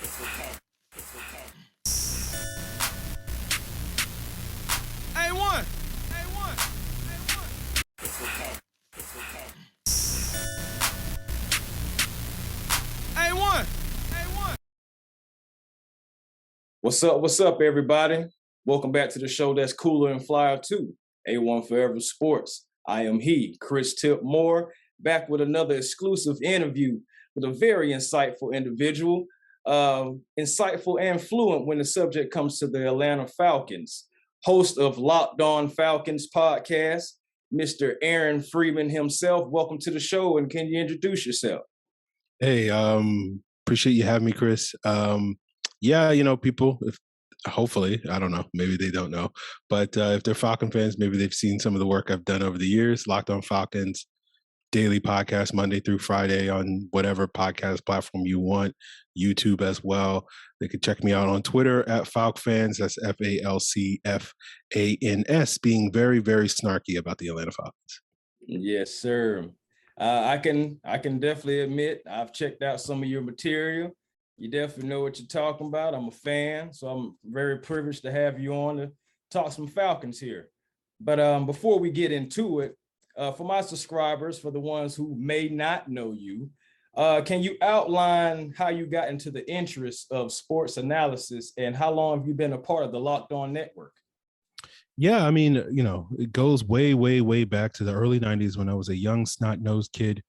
A1. A1. What's up, everybody? Welcome back to the show that's cooler and flyer too. A1 Forever Sports. I am Chris Tip Moore, back with another exclusive interview with a very insightful individual, insightful and fluent when the subject comes to the Atlanta Falcons. Host of Locked On Falcons podcast, Mr. Aaron Freeman himself. Welcome to the show, and can you introduce yourself? Hey, appreciate you having me, Chris. People, hopefully, I don't know, maybe they don't know, but if they're Falcon fans, maybe they've seen some of the work I've done over the years. Locked On Falcons, daily podcast, Monday through Friday on whatever podcast platform you want, YouTube as well. They could check me out on Twitter at FalcFans, that's FalcFans, being very, very snarky about the Atlanta Falcons. Yes, sir. I can definitely admit I've checked out some of your material. You definitely know what you're talking about. I'm a fan, so I'm very privileged to have you on to talk some Falcons here. But before we get into it, for my subscribers, for the ones who may not know you, can you outline how you got into the interest of sports analysis and how long have you been a part of the Locked On Network? Yeah, I mean, it goes way, way, way back to the early 90s when I was a young snot-nosed kid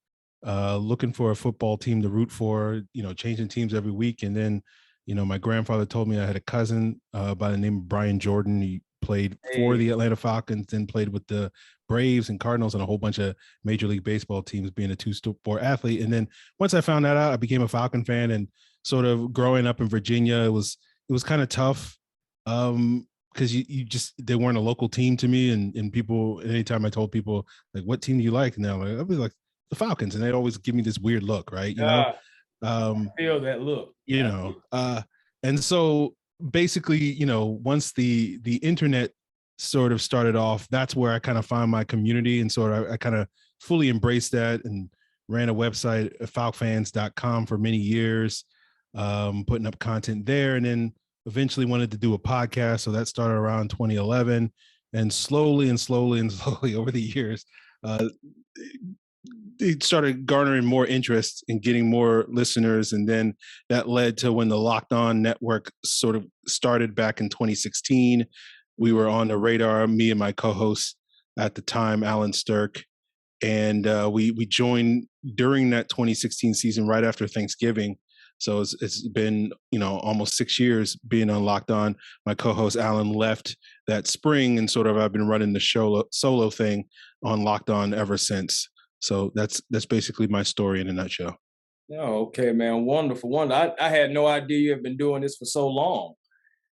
looking for a football team to root for, changing teams every week. And then, my grandfather told me I had a cousin by the name of Brian Jordan. He played for the Atlanta Falcons, then played with the Braves and Cardinals and a whole bunch of Major League Baseball teams, being a two-sport athlete. And then once I found that out, I became a Falcon fan. And sort of growing up in Virginia, it was kind of tough. Because they weren't a local team to me, and people, anytime I told people like, what team do you like? And they're like, I'd be like, the Falcons, and they'd always give me this weird look, right? I feel that look. And so basically, once the internet sort of started off, that's where I kind of found my community, and sort of I kind of fully embraced that and ran a website, falcfans.com, for many years, putting up content there, and then eventually wanted to do a podcast. So that started around 2011, and slowly over the years, it started garnering more interest and getting more listeners. And then that led to when the Locked On Network sort of started back in 2016. We were on the radar, me and my co-host at the time, Alan Stirk. And we joined during that 2016 season, right after Thanksgiving. So it's been, almost 6 years being on Locked On. My co-host Alan left that spring, and sort of I've been running the show solo thing on Locked On ever since. So that's basically my story in a nutshell. Oh, okay, man. Wonderful. I had no idea you have been doing this for so long.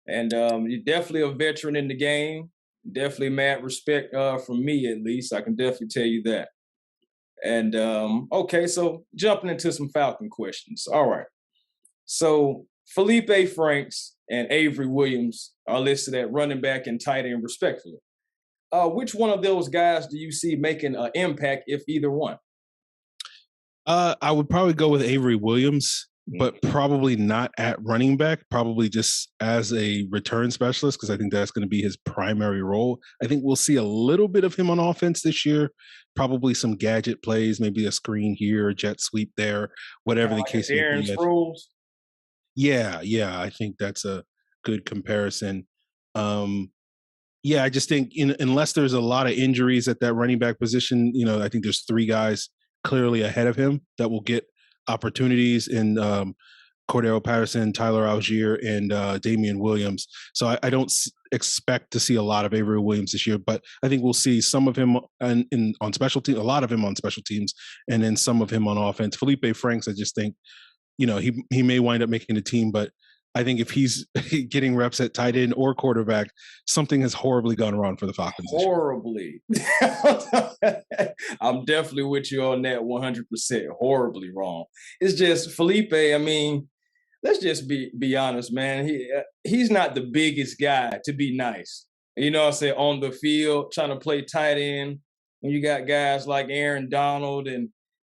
And you're definitely a veteran in the game. Definitely mad respect from me, at least. I can definitely tell you that. And okay, so jumping into some Falcon questions. All right. So Felipe Franks and Avery Williams are listed at running back and tight end, respectively. Which one of those guys do you see making an impact, if either one? I would probably go with Avery Williams, but probably not at running back, probably just as a return specialist, because I think that's going to be his primary role. I think we'll see a little bit of him on offense this year, probably some gadget plays, maybe a screen here, a jet sweep there, whatever the case may be. Yeah, I think that's a good comparison. I just think unless there's a lot of injuries at that running back position, I think there's three guys clearly ahead of him that will get opportunities in Cordero Patterson, Tyler Algier, and Damian Williams. So I don't expect to see a lot of Avery Williams this year, but I think we'll see some of him on special teams, a lot of him on special teams, and then some of him on offense. Felipe Franks, I just think, he may wind up making the team, but I think if he's getting reps at tight end or quarterback, something has horribly gone wrong for the Falcons. Horribly. I'm definitely with you on that 100%. Horribly wrong. It's just Felipe, I mean, let's just be honest, man. He's not the biggest guy to be nice. You know what I'm saying? On the field, trying to play tight end, when you got guys like Aaron Donald and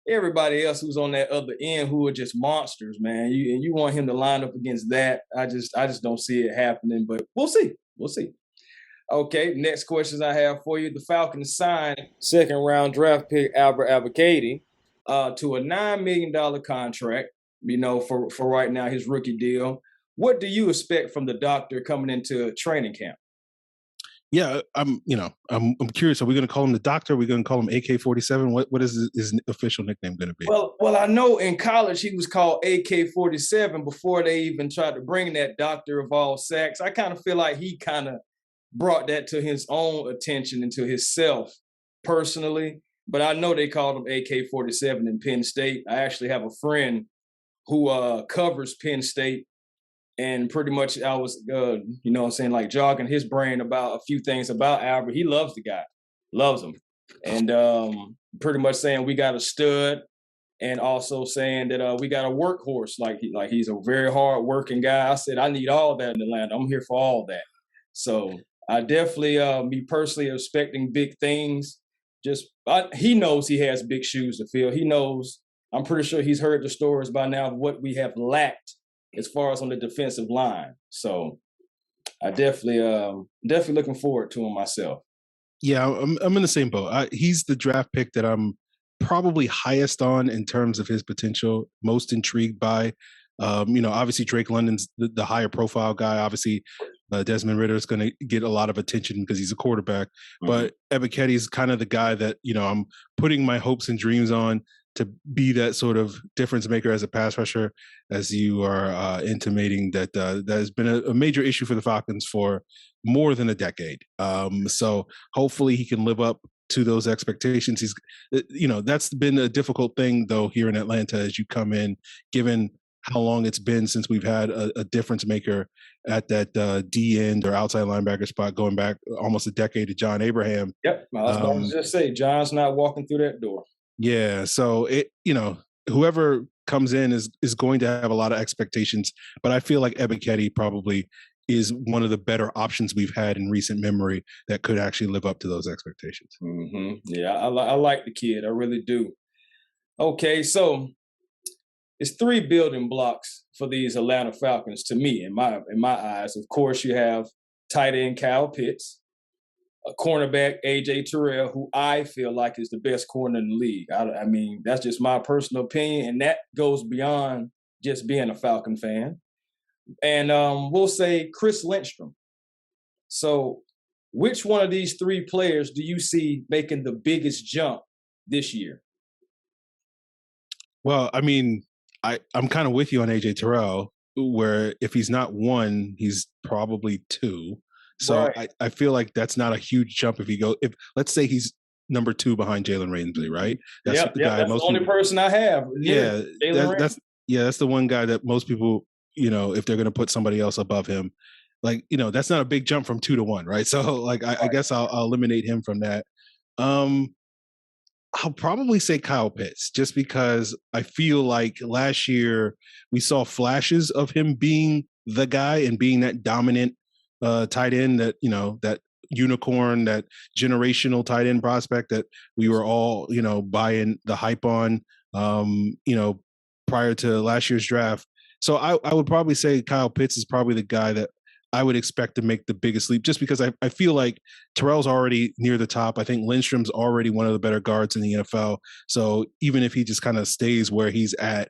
everybody else who's on that other end who are just monsters, man. You want him to line up against that. I just don't see it happening, but we'll see. We'll see. Okay, next questions I have for you. The Falcons signed second round draft pick Aaron Ebiketie to a $9 million contract, for right now, his rookie deal. What do you expect from the doctor coming into training camp? Yeah, I'm curious. Are we going to call him the doctor? Are we going to call him AK-47? What is his official nickname going to be? Well, I know in college he was called AK-47 before they even tried to bring that doctor of all sacks. I kind of feel like he kind of brought that to his own attention and to himself personally. But I know they called him AK-47 in Penn State. I actually have a friend who covers Penn State. And pretty much I was, like jogging his brain about a few things about Albert. He loves the guy, loves him. And pretty much saying we got a stud and also saying that we got a workhorse. Like he's a very hard working guy. I said, I need all that in Atlanta. I'm here for all that. So I definitely, me personally, expecting big things. He knows he has big shoes to fill. He knows, I'm pretty sure he's heard the stories by now of what we have lacked as far as on the defensive line. So I definitely looking forward to him myself. Yeah, I'm in the same boat. He's the draft pick that I'm probably highest on in terms of his potential, most intrigued by. Obviously Drake London's the higher profile guy. Obviously Desmond Ridder is going to get a lot of attention because he's a quarterback. Mm-hmm. But Ebiketie is kind of the guy that, I'm putting my hopes and dreams on to be that sort of difference maker as a pass rusher, as you are intimating that that has been a major issue for the Falcons for more than a decade. So hopefully he can live up to those expectations. He's, that's been a difficult thing though here in Atlanta as you come in, given how long it's been since we've had a difference maker at that D end or outside linebacker spot, going back almost a decade to John Abraham. Yep, I was about to just say John's not walking through that door. Yeah, so whoever comes in is going to have a lot of expectations, but I feel like Ebiketie probably is one of the better options we've had in recent memory that could actually live up to those expectations. Mm-hmm. Yeah, I like the kid, I really do. Okay, so it's three building blocks for these Atlanta Falcons to me, in my eyes. Of course, you have tight end Kyle Pitts, a cornerback, A.J. Terrell, who I feel like is the best corner in the league. I mean, that's just my personal opinion, and that goes beyond just being a Falcon fan. And we'll say Chris Lindstrom. So which one of these three players do you see making the biggest jump this year? Well, I mean, I'm kind of with you on A.J. Terrell, where if he's not one, he's probably two. So right. I feel like that's not a huge jump if let's say he's number two behind Jalen Ramsey, right? That's the guy. That's the only person I have. Yeah, that's the one guy that most people, if they're going to put somebody else above him, that's not a big jump from 2 to 1, right? So I guess I'll eliminate him from that. I'll probably say Kyle Pitts, just because I feel like last year we saw flashes of him being the guy and being that dominant tight end, that that unicorn, that generational tight end prospect that we were all buying the hype on prior to last year's draft. So I would probably say Kyle Pitts is probably the guy that I would expect to make the biggest leap, just because I feel like Terrell's already near the top. I think Lindstrom's already one of the better guards in the NFL. So even if he just kind of stays where he's at,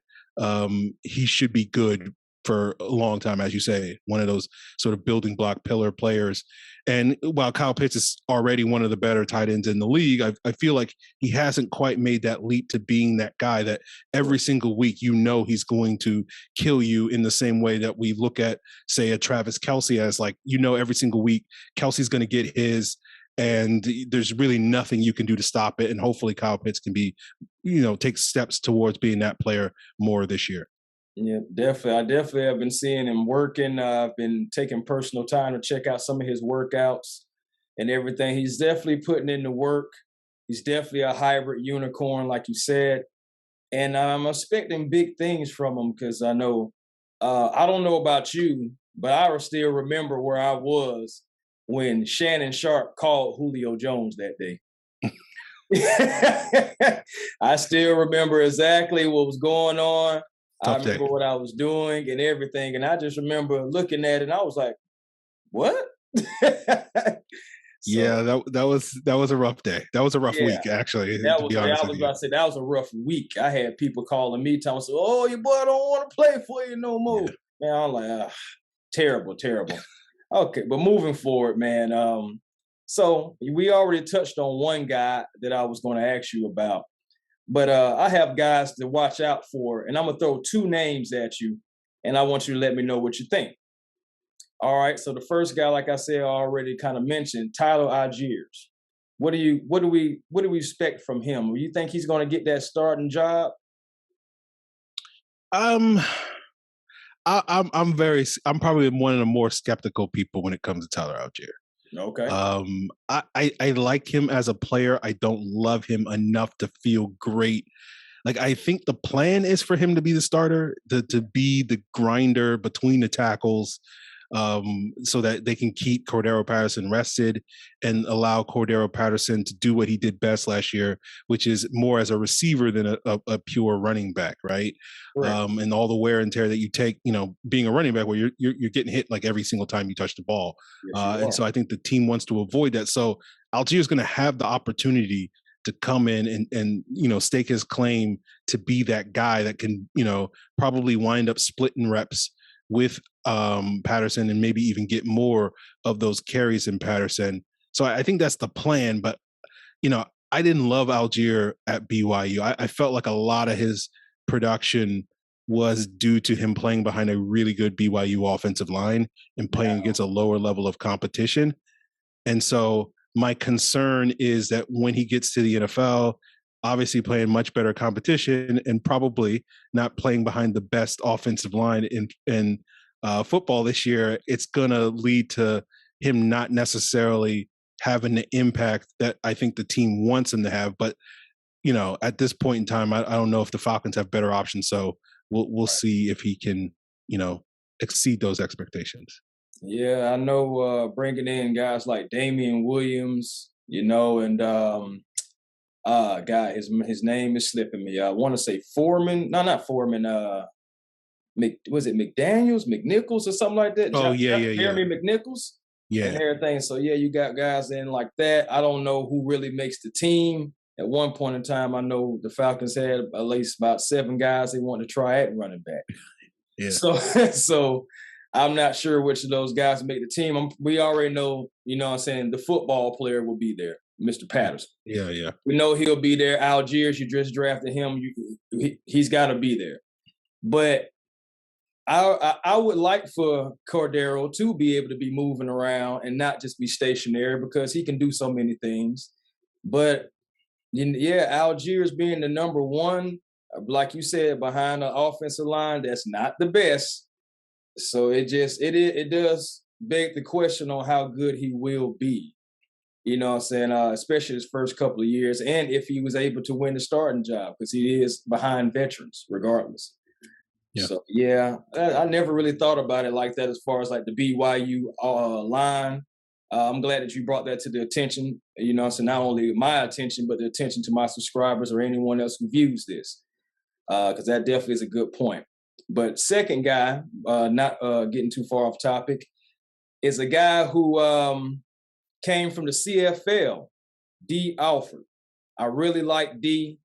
he should be good for a long time, as you say, one of those sort of building block pillar players. And while Kyle Pitts is already one of the better tight ends in the league, I feel like he hasn't quite made that leap to being that guy that every single week he's going to kill you, in the same way that we look at, say, a Travis Kelce as every single week Kelce's going to get his, and there's really nothing you can do to stop it. And hopefully Kyle Pitts can be, take steps towards being that player more this year. Yeah, definitely. I definitely have been seeing him working. I've been taking personal time to check out some of his workouts and everything. He's definitely putting in the work. He's definitely a hybrid unicorn, like you said. And I'm expecting big things from him, because I know, I don't know about you, but I still remember where I was when Shannon Sharp called Julio Jones that day. I still remember exactly what was going on. I Tough day. remember what I was doing and everything. And I just remember looking at it and I was like, what? Yeah, So that was a rough day. That was a rough yeah, week, actually, that to was, be honest I with was you. about to say, that was a rough week. I had people calling me, telling me, oh, your boy don't want to play for you no more. Yeah. Man, I'm like, terrible, terrible. Okay, but moving forward, man. So we already touched on one guy that I was going to ask you about, but I have guys to watch out for, and I'm gonna throw two names at you, and I want you to let me know what you think. All right. So the first guy, like I said, I already kind of mentioned, Tyler Algiers. What do we expect from him? Do you think he's going to get that starting job? Um, I'm probably one of the more skeptical people when it comes to Tyler Algier. Okay. I like him as a player. I don't love him enough to feel great. Like, I think the plan is for him to be the starter, to be the grinder between the tackles, so that they can keep Cordero Patterson rested and allow Cordero Patterson to do what he did best last year, which is more as a receiver than a pure running back, right? Correct. And all the wear and tear that you take, being a running back where you're getting hit like every single time you touch the ball. Yes, you And are. so I think the team wants to avoid that. So Algier is going to have the opportunity to come in and stake his claim to be that guy that can probably wind up splitting reps with Patterson and maybe even get more of those carries in Patterson. So I think that's the plan. But I didn't love Algier at BYU. I felt like a lot of his production was due to him playing behind a really good BYU offensive line and playing against a lower level of competition. And so my concern is that when he gets to the NFL, obviously playing much better competition and probably not playing behind the best offensive line in football this year, it's going to lead to him not necessarily having the impact that I think the team wants him to have. But, at this point in time, I don't know if the Falcons have better options. So we'll see if he can, exceed those expectations. Yeah, I know bringing in guys like Damian Williams, and guy, his name is slipping me. I want to say Foreman. No, not Foreman. Was it McDaniels, McNichols, or something like that? Oh, yeah. Jeremy McNichols. Yeah. And everything. So yeah, you got guys in like that. I don't know who really makes the team. At one point in time, I know the Falcons had at least about 7 guys they wanted to try at running back. Yeah. So I'm not sure which of those guys make the team. We already know, what I'm saying, the football player will be there, Mr. Patterson. Yeah. We know he'll be there. Algiers, you just drafted him. He's got to be there. But I would like for Cordero to be able to be moving around and not just be stationary because he can do so many things. But yeah, Algiers being the number one, like you said, behind the offensive line, that's not the best. So it does beg the question on how good he will be. You know what I'm saying? Especially his first couple of years, and if he was able to win the starting job, because he is behind veterans, regardless. Yeah. So yeah, I never really thought about it like that as far as like the BYU line. I'm glad that you brought that to the attention. So not only my attention, but the attention to my subscribers or anyone else who views this, because that definitely is a good point. But second guy, not getting too far off topic, is a guy who came from the CFL, D. Alford. I really like D.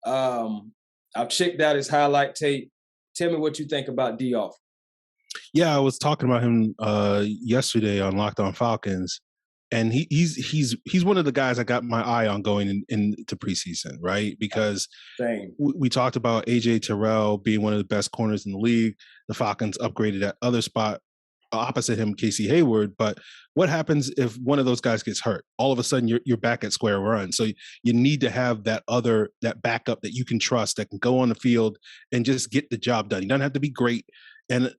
I've checked out his highlight tape. Tell me what you think about D. Alford. Yeah, I was talking about him yesterday on Locked On Falcons, and he's one of the guys I got my eye on going into preseason, right? Because we talked about AJ Terrell being one of the best corners in the league. The Falcons upgraded that other spot opposite him, Casey Hayward. But what happens if one of those guys gets hurt? All of a sudden, you're back at square one. So you need to have that backup that you can trust, that can go on the field and just get the job done. He doesn't have to be great. And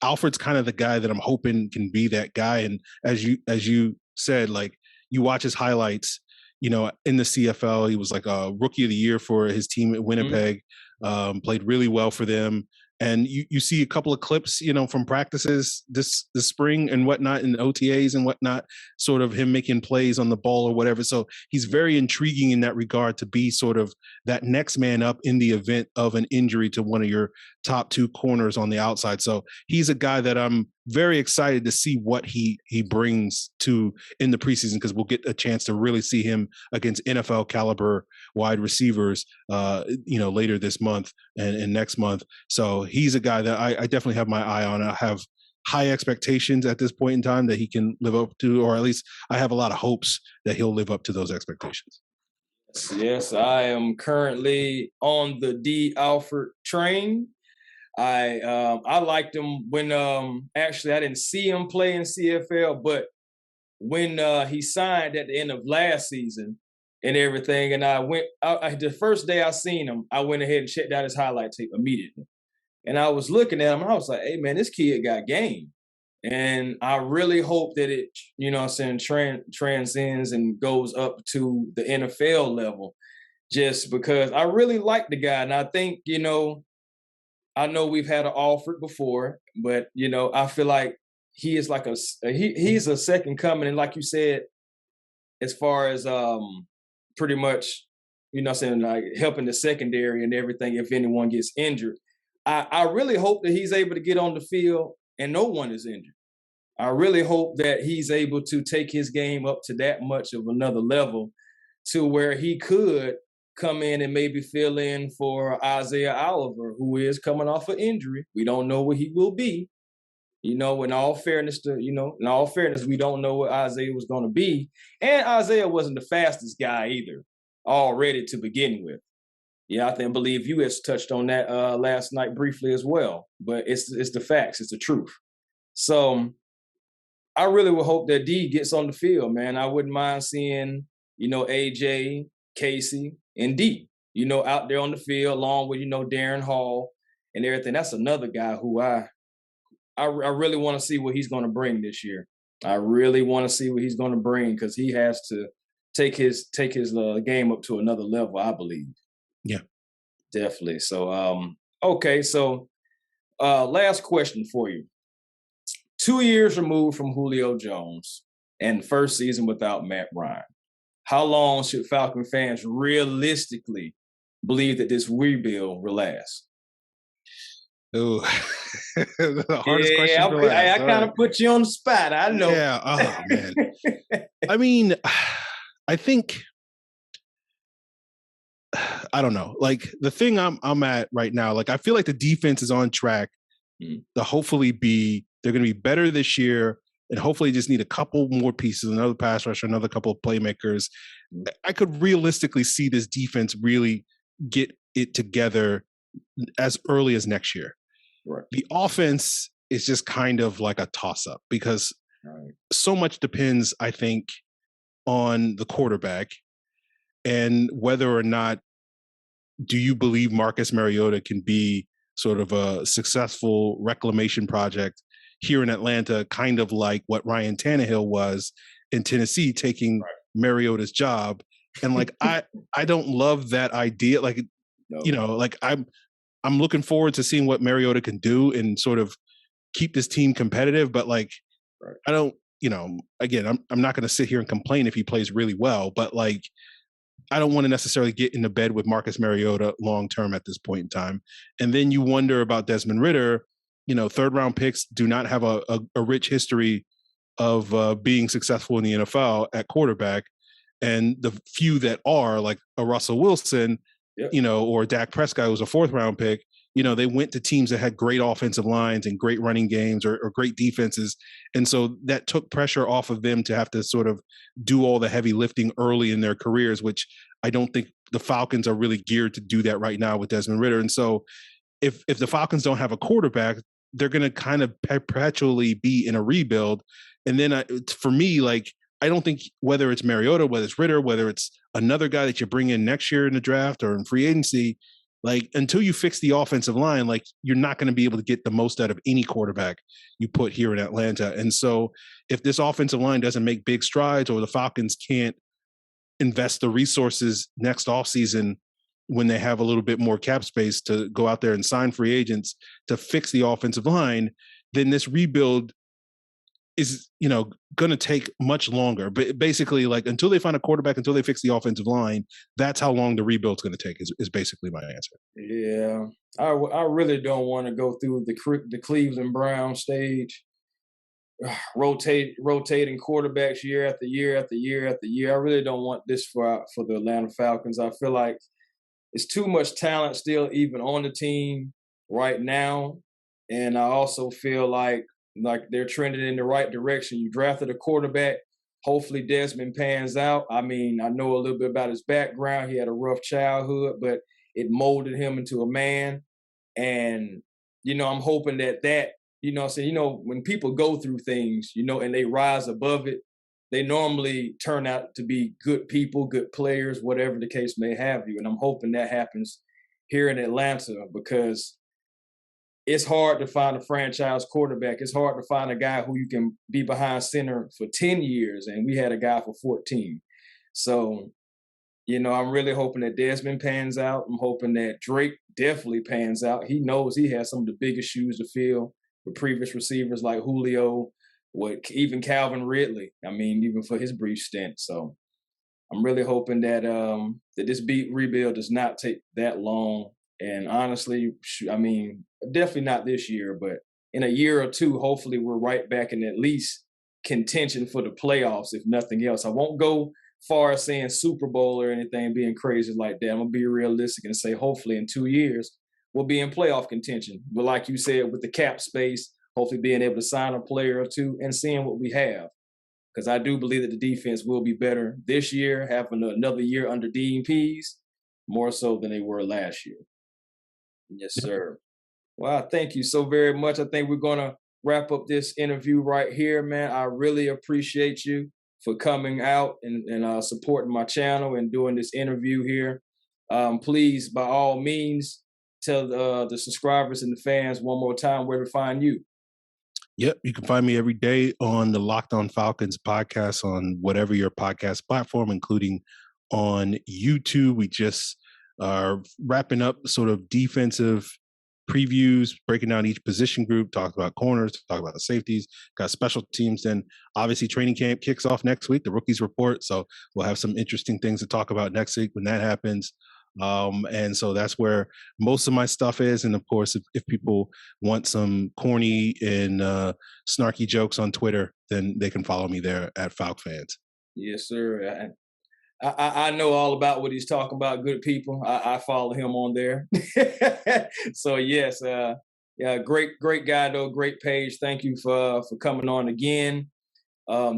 Alfred's kind of the guy that I'm hoping can be that guy. And as you said, like, you watch his highlights, in the CFL, he was like a rookie of the year for his team at Winnipeg, played really well for them. And you see a couple of clips, from practices this spring and whatnot, and OTAs and whatnot, sort of him making plays on the ball or whatever. So he's very intriguing in that regard to be sort of that next man up in the event of an injury to one of your top two corners on the outside. So he's a guy that I'm very excited to see what he brings to in the preseason, because we'll get a chance to really see him against NFL caliber wide receivers, later this month and next month. So he's a guy that I definitely have my eye on. I have high expectations at this point in time that he can live up to, or at least I have a lot of hopes that he'll live up to those expectations. Yes, I am currently on the D. Alford train. I liked him when actually I didn't see him play in CFL, but when he signed at the end of last season and everything, and the first day I seen him, I went ahead and checked out his highlight tape immediately. And I was looking at him and I was like, hey man, this kid got game. And I really hope that it, transcends and goes up to the NFL level, just because I really like the guy. And I think, I know we've had an Alford before, but, I feel like he is like he's a second coming. And like you said, as far as pretty much, like helping the secondary and everything if anyone gets injured. I really hope that he's able to get on the field and no one is injured. I really hope that he's able to take his game up to that much of another level to where he could come in and maybe fill in for Isaiah Oliver, who is coming off an injury. We don't know what he will be. In all fairness, we don't know what Isaiah was going to be. And Isaiah wasn't the fastest guy either already to begin with. Yeah, I believe you has touched on that last night briefly as well. But it's the facts. It's the truth. So I really would hope that D gets on the field, man. I wouldn't mind seeing, AJ, Casey, and D, out there on the field along with, Darren Hall and everything. That's another guy who I really want to see what he's going to bring this year. I really want to see what he's going to bring, because he has to take his game up to another level, I believe. Yeah, definitely. So, okay. So, last question for you. 2 years removed from Julio Jones and first season without Matt Ryan. How long should Falcon fans realistically believe that this rebuild will last? Oh, the hardest question. I kind of put you on the spot. I know. Yeah. Oh man. I mean, I think, I don't know. Like the thing I'm at right now, like I feel like the defense is on track to hopefully they're going to be better this year, and hopefully just need a couple more pieces, another pass rusher, another couple of playmakers. I could realistically see this defense really get it together as early as next year. Right. The offense is just kind of like a toss-up, because so much depends, I think, on the quarterback and whether or not do you believe Marcus Mariota can be sort of a successful reclamation project here in Atlanta, kind of like what Ryan Tannehill was in Tennessee, taking Mariota's job. And like, I don't love that idea. Like, like I'm looking forward to seeing what Mariota can do and sort of keep this team competitive. But like, I don't, again, I'm not going to sit here and complain if he plays really well, but like, I don't want to necessarily get into bed with Marcus Mariota long-term at this point in time. And then you wonder about Desmond Ridder. Third round picks do not have a rich history of being successful in the NFL at quarterback. And the few that are, like a Russell Wilson, or Dak Prescott, who was a fourth round pick, they went to teams that had great offensive lines and great running games or great defenses. And so that took pressure off of them to have to sort of do all the heavy lifting early in their careers, which I don't think the Falcons are really geared to do that right now with Desmond Ridder. And so if the Falcons don't have a quarterback, they're going to kind of perpetually be in a rebuild. And then for me, like, I don't think whether it's Mariota, whether it's Ridder, whether it's another guy that you bring in next year in the draft or in free agency, like until you fix the offensive line, like you're not going to be able to get the most out of any quarterback you put here in Atlanta. And so if this offensive line doesn't make big strides, or the Falcons can't invest the resources next offseason when they have a little bit more cap space to go out there and sign free agents to fix the offensive line, then this rebuild is, going to take much longer. But basically, like, until they find a quarterback, until they fix the offensive line, that's how long the rebuild's going to take is basically my answer. Yeah, I really don't want to go through the Cleveland Brown stage, rotating quarterbacks year after year after year after year. I really don't want this for the Atlanta Falcons. I feel like it's too much talent still even on the team right now, and I also feel like they're trending in the right direction. You drafted a quarterback. Hopefully Desmond pans out. I mean, I know a little bit about his background. He had a rough childhood, but it molded him into a man. And, I'm hoping that, when people go through things, and they rise above it, they normally turn out to be good people, good players, whatever the case may have you. And I'm hoping that happens here in Atlanta, because it's hard to find a franchise quarterback. It's hard to find a guy who you can be behind center for 10 years, and we had a guy for 14. So, I'm really hoping that Desmond pans out. I'm hoping that Drake definitely pans out. He knows he has some of the biggest shoes to fill with previous receivers like Julio, even Calvin Ridley. I mean, even for his brief stint. So I'm really hoping that that this rebuild does not take that long. And honestly, I mean, definitely not this year, but in a year or two, hopefully we're right back in at least contention for the playoffs, if nothing else. I won't go far as saying Super Bowl or anything being crazy like that. I'm going to be realistic and say hopefully in 2 years we'll be in playoff contention. But like you said, with the cap space, hopefully being able to sign a player or two and seeing what we have. Because I do believe that the defense will be better this year, having another year under Dean Pease, more so than they were last year. Yes, sir. Well, thank you so very much. I think we're going to wrap up this interview right here, man. I really appreciate you for coming out and supporting my channel and doing this interview here. Please, by all means, tell the subscribers and the fans one more time where to find you. Yep, you can find me every day on the Locked On Falcons podcast on whatever your podcast platform, including on YouTube. We just are wrapping up sort of defensive previews, breaking down each position group, talk about corners, talk about the safeties, got special teams. Then obviously training camp kicks off next week, the rookies report. So we'll have some interesting things to talk about next week when that happens. And so that's where most of my stuff is. And of course, if people want some corny and snarky jokes on Twitter, then they can follow me there at FalcFans. Yes, sir. I know all about what he's talking about. Good people. I follow him on there. So yes, yeah, great guy though. Great page. Thank you for coming on again.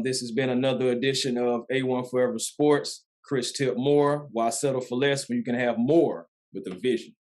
This has been another edition of A1 Forever Sports. Chris Tip Moore. Why settle for less when you can have more with a vision?